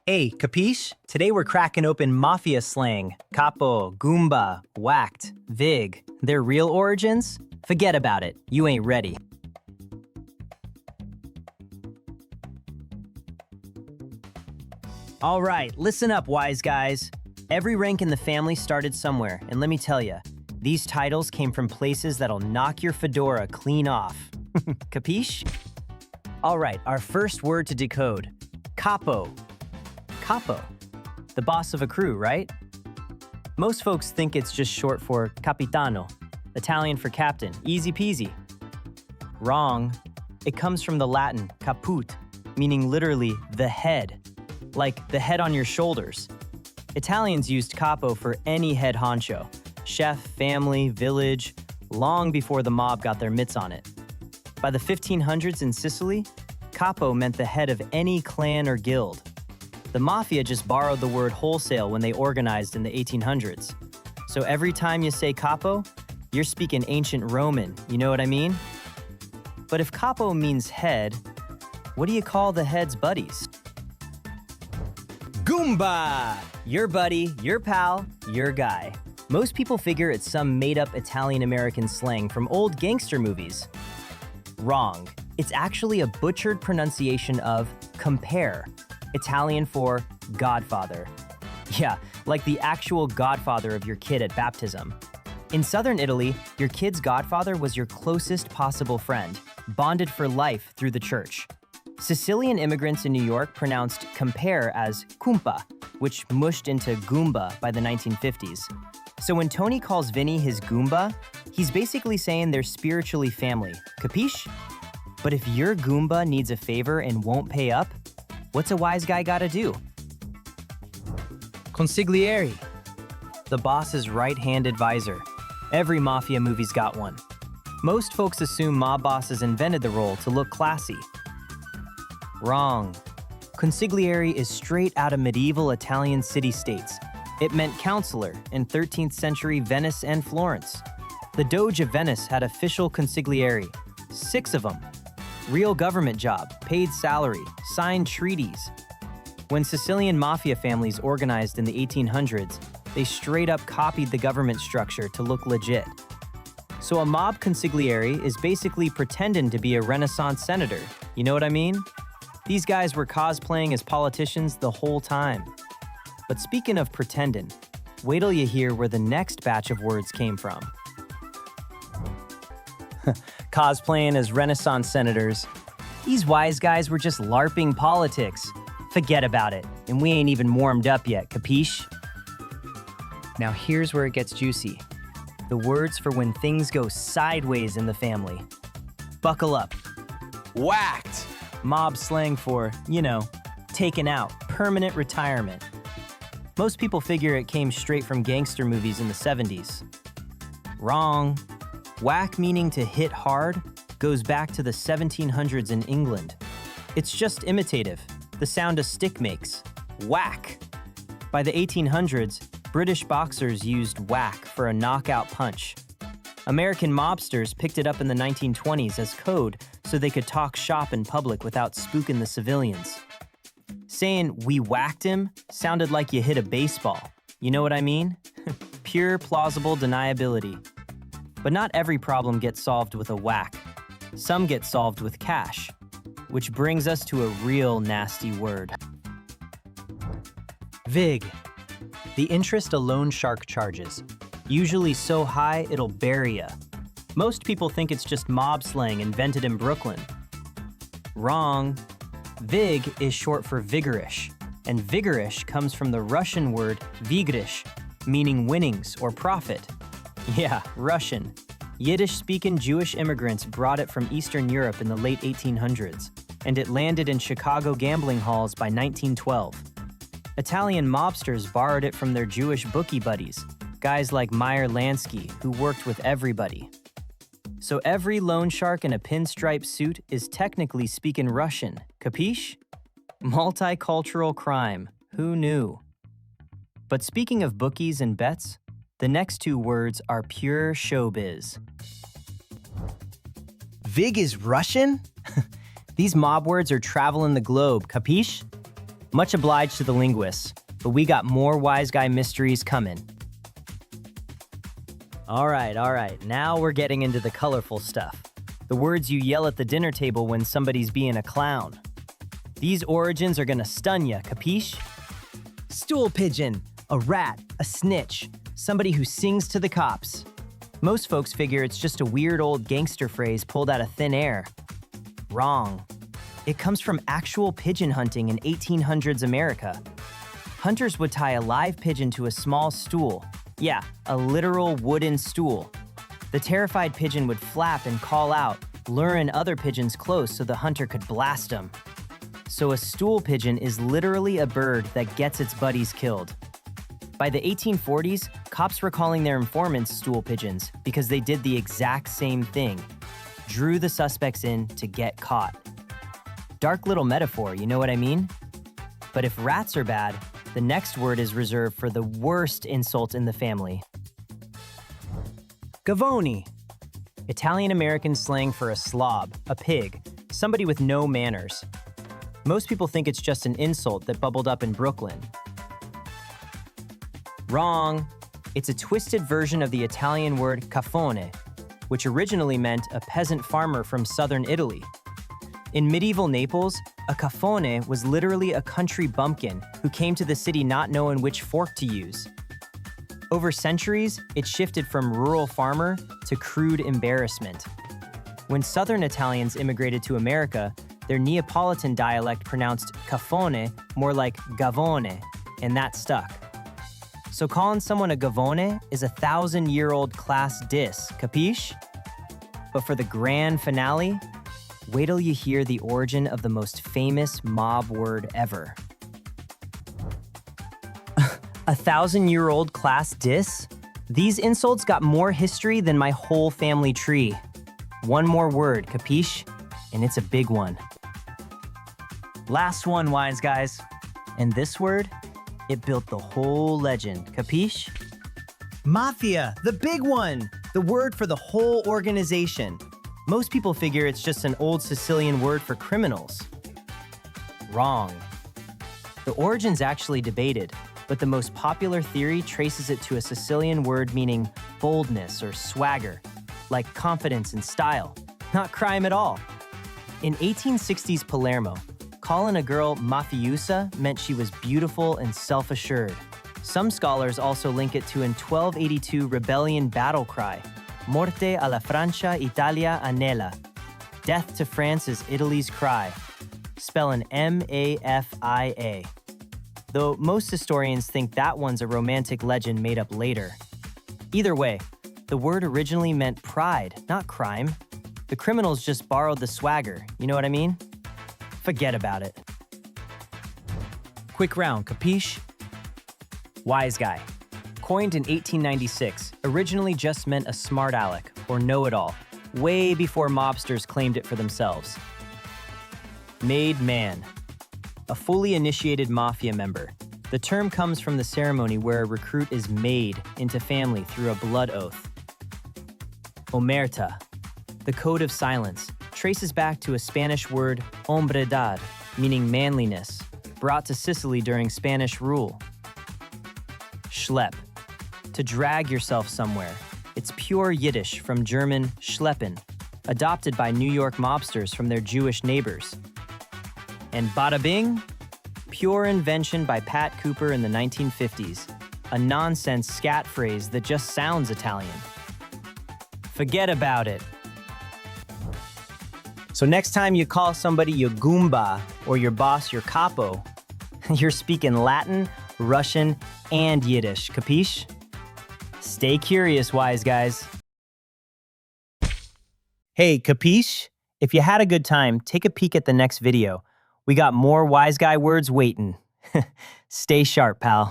Hey, capiche? Today we're cracking open Mafia Slang. Capo, Goomba, Whacked, Vig. Their real origins? Forget about it. You ain't ready. All right, listen up, wise guys. Every rank in the family started somewhere, and let me tell you, these titles came from places that'll knock your fedora clean off. Capiche? All right, our first word to decode. Capo. Capo. The boss of a crew, right? Most folks think it's just short for capitano, Italian for captain, easy peasy. Wrong. It comes from the Latin caput, meaning literally the head, like the head on your shoulders. Italians used capo for any head honcho, chef, family, village, long before the mob got their mitts on it. By the 1500s in Sicily, capo meant the head of any clan or guild. The mafia just borrowed the word wholesale when they organized in the 1800s. So every time you say capo, you're speaking ancient Roman, you know what I mean? But if capo means head, what do you call the head's buddies? Goomba! Your buddy, your pal, your guy. Most people figure it's some made-up Italian-American slang from old gangster movies. Wrong. It's actually a butchered pronunciation of compare, Italian for godfather. Yeah, like the actual godfather of your kid at baptism. In southern Italy, your kid's godfather was your closest possible friend, bonded for life through the church. Sicilian immigrants in New York pronounced compare as cumpa, which mushed into Goomba by the 1950s. So when Tony calls Vinny his Goomba, he's basically saying they're spiritually family, capiche? But if your Goomba needs a favor and won't pay up, what's a wise guy gotta do? Consigliere, the boss's right-hand advisor. Every mafia movie's got one. Most folks assume mob bosses invented the role to look classy. Wrong. Consigliere is straight out of medieval Italian city-states. It meant counselor in 13th century Venice and Florence. The Doge of Venice had official consigliere, 6 of them. Real government job, paid salary, signed treaties. When Sicilian mafia families organized in the 1800s, they straight up copied the government structure to look legit. So a mob consigliere is basically pretending to be a Renaissance senator. You know what I mean? These guys were cosplaying as politicians the whole time. But speaking of pretending, wait till you hear where the next batch of words came from. Cosplaying as Renaissance senators. These wise guys were just LARPing politics. Forget about it, and we ain't even warmed up yet, capiche? Now here's where it gets juicy. The words for when things go sideways in the family. Buckle up. Whacked. Mob slang for, you know, taken out, permanent retirement. Most people figure it came straight from gangster movies in the 70s. Wrong. Whack, meaning to hit hard, goes back to the 1700s in England. It's just imitative, the sound a stick makes. Whack. By the 1800s, British boxers used whack for a knockout punch. American mobsters picked it up in the 1920s as code so they could talk shop in public without spooking the civilians. Saying, "we whacked him," sounded like you hit a baseball. You know what I mean? Pure plausible deniability. But not every problem gets solved with a whack. Some get solved with cash. Which brings us to a real nasty word. Vig. The interest a loan shark charges. Usually so high it'll bury ya. Most people think it's just mob slang invented in Brooklyn. Wrong. Vig is short for vigorish, and vigorish comes from the Russian word vigrish, meaning winnings or profit. Yeah, Russian. Yiddish-speaking Jewish immigrants brought it from Eastern Europe in the late 1800s, and it landed in Chicago gambling halls by 1912. Italian mobsters borrowed it from their Jewish bookie buddies, guys like Meyer Lansky, who worked with everybody. So every loan shark in a pinstripe suit is technically speaking Russian, capiche? Multicultural crime, who knew? But speaking of bookies and bets, the next 2 words are pure showbiz. Vig is Russian? These mob words are traveling the globe, capiche? Much obliged to the linguists, but we got more wise guy mysteries coming. All right, now we're getting into the colorful stuff. The words you yell at the dinner table when somebody's being a clown. These origins are gonna stun ya, capiche? Stool pigeon, a rat, a snitch, somebody who sings to the cops. Most folks figure it's just a weird old gangster phrase pulled out of thin air. Wrong. It comes from actual pigeon hunting in 1800s America. Hunters would tie a live pigeon to a small stool. Yeah, a literal wooden stool. The terrified pigeon would flap and call out, luring other pigeons close so the hunter could blast them. So a stool pigeon is literally a bird that gets its buddies killed. By the 1840s, cops were calling their informants stool pigeons because they did the exact same thing. Drew the suspects in to get caught. Dark little metaphor, you know what I mean? But if rats are bad, the next word is reserved for the worst insult in the family. GAVONE. Italian-American slang for a slob, a pig, somebody with no manners. Most people think it's just an insult that bubbled up in Brooklyn. Wrong. It's a twisted version of the Italian word cafone, which originally meant a peasant farmer from southern Italy. In medieval Naples, a cafone was literally a country bumpkin who came to the city not knowing which fork to use. Over centuries, it shifted from rural farmer to crude embarrassment. When southern Italians immigrated to America, their Neapolitan dialect pronounced cafone more like gavone, and that stuck. So calling someone a gavone is a 1,000-year-old class diss, capiche? But for the grand finale, wait till you hear the origin of the most famous mob word ever. 1,000-year-old class diss? These insults got more history than my whole family tree. One more word, capiche? And it's a big one. Last one, wise guys. And this word, it built the whole legend, capiche? Mafia, the big one! The word for the whole organization. Most people figure it's just an old Sicilian word for criminals. Wrong. The origin's actually debated, but the most popular theory traces it to a Sicilian word meaning boldness or swagger, like confidence and style, not crime at all. In 1860s Palermo, calling a girl mafiosa meant she was beautiful and self-assured. Some scholars also link it to an 1282 rebellion battle cry, Morte alla Francia Italia anela. Death to France is Italy's cry, spelling M-A-F-I-A. Though most historians think that one's a romantic legend made up later. Either way, the word originally meant pride, not crime. The criminals just borrowed the swagger, you know what I mean? Forget about it. Quick round, capiche? Wise guy. Coined in 1896, originally just meant a smart aleck, or know-it-all, way before mobsters claimed it for themselves. Made man. A fully initiated mafia member. The term comes from the ceremony where a recruit is made into family through a blood oath. Omertà. The code of silence traces back to a Spanish word hombredad, meaning manliness, brought to Sicily during Spanish rule. Schlep. To drag yourself somewhere. It's pure Yiddish from German schleppen, adopted by New York mobsters from their Jewish neighbors. And bada-bing? Pure invention by Pat Cooper in the 1950s, a nonsense scat phrase that just sounds Italian. Forget about it. So next time you call somebody your Goomba or your boss your Capo, you're speaking Latin, Russian, and Yiddish, capiche? Stay curious, wise guys. Hey, capiche? If you had a good time, take a peek at the next video. We got more wise guy words waiting. Stay sharp, pal.